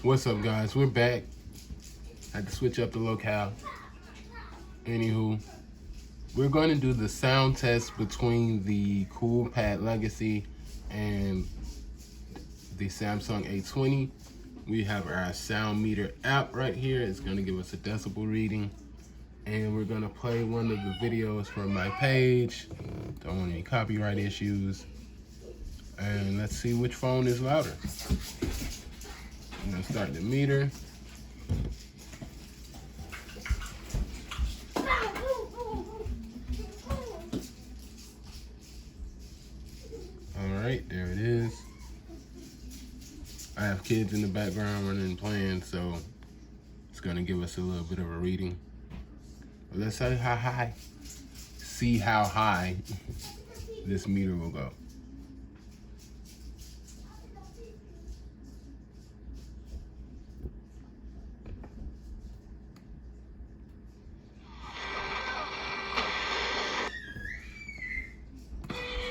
What's up, guys? We're back. Had to switch up the locale. Anywho, we're going to do the sound test between the CoolPad Legacy and the Samsung A20. We have our sound meter app right here. It's going to give us a decibel reading. And we're going to play one of the videos from my page. Don't want any copyright issues. And let's see which phone is louder. I'm going to start the meter. All right, there it is. I have kids in the background running and playing, so it's going to give us a little bit of a reading. But let's see how high this meter will go.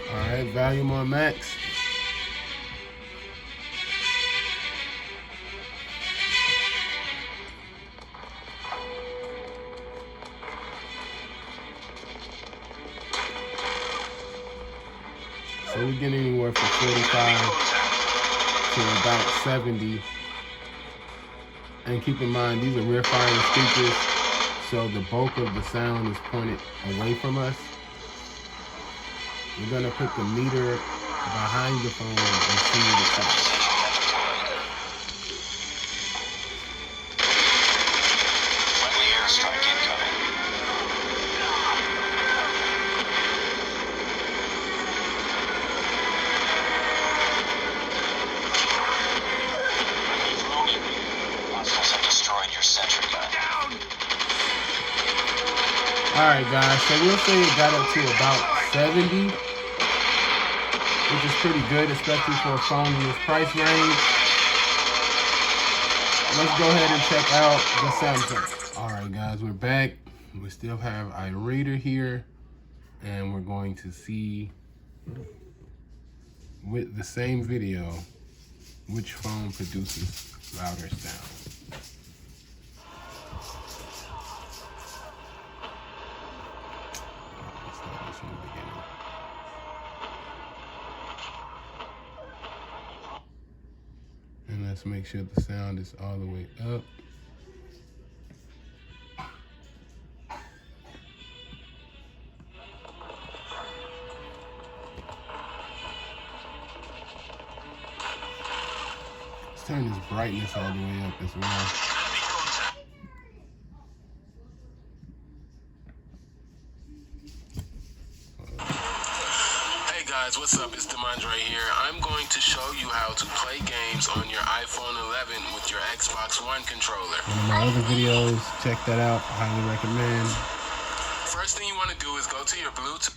All right, volume on max. So we get anywhere from 45 to about 70. And keep in mind, these are rear firing speakers, so the bulk of the sound is pointed away from us. We're gonna put the meter behind the phone and see the sound. Alright guys, so we'll say it got up to about 70, which is pretty good, especially for a phone in this price range. Let's go ahead and check out the Samsung. Alright guys, we're back. We still have iReader here, and we're going to see with the same video which phone produces louder sound. And let's make sure the sound is all the way up. Let's turn this brightness all the way up as well. What's up? It's Demondre here. I'm going to show you how to play games on your iPhone 11 with your Xbox One controller. One of my other videos, check that out. Highly recommend. First thing you want to do is go to your Bluetooth.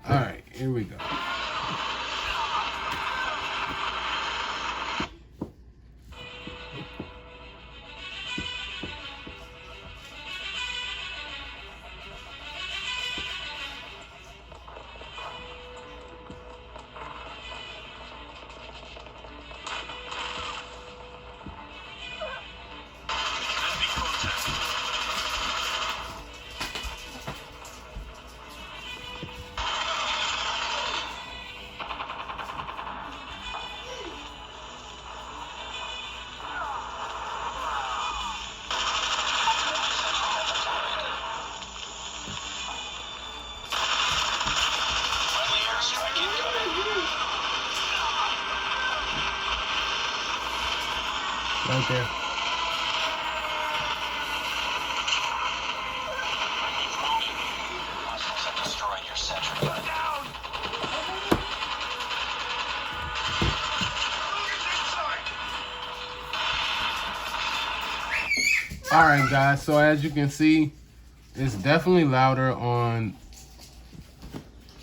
Alright, here we go. Right there. Alright guys, so as you can see, it's definitely louder on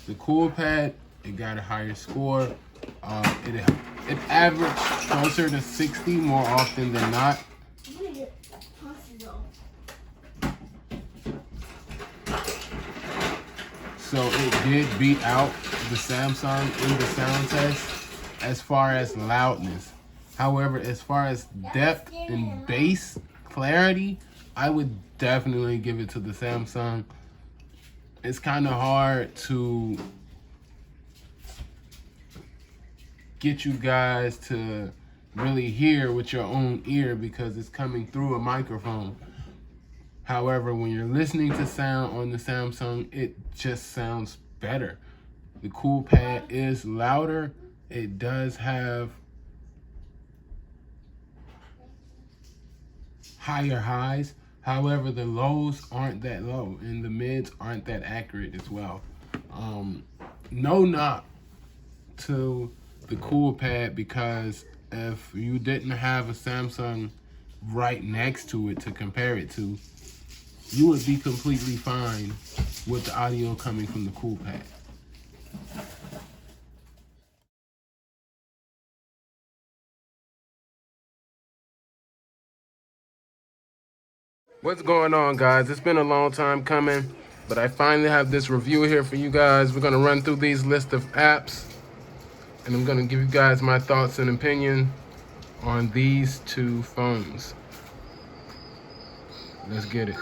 the CoolPad. It got a higher score. It averaged closer to 60 more often than not. So it did beat out the Samsung in the sound test as far as loudness. However, as far as depth and bass clarity, I would definitely give it to the Samsung. It's kind of hard to get you guys to really hear with your own ear because it's coming through a microphone. However, when you're listening to sound on the Samsung, it just sounds better. The Cool Pad is louder. It does have higher highs. However, the lows aren't that low and the mids aren't that accurate as well. No knock to the Cool Pad, because if you didn't have a Samsung right next to it to compare it to, you would be completely fine with the audio coming from the Cool Pad. What's going on, guys? It's been a long time coming, but I finally have this review here for you guys. We're gonna run through these list of apps, and I'm gonna give you guys my thoughts and opinion on these two phones. Let's get it.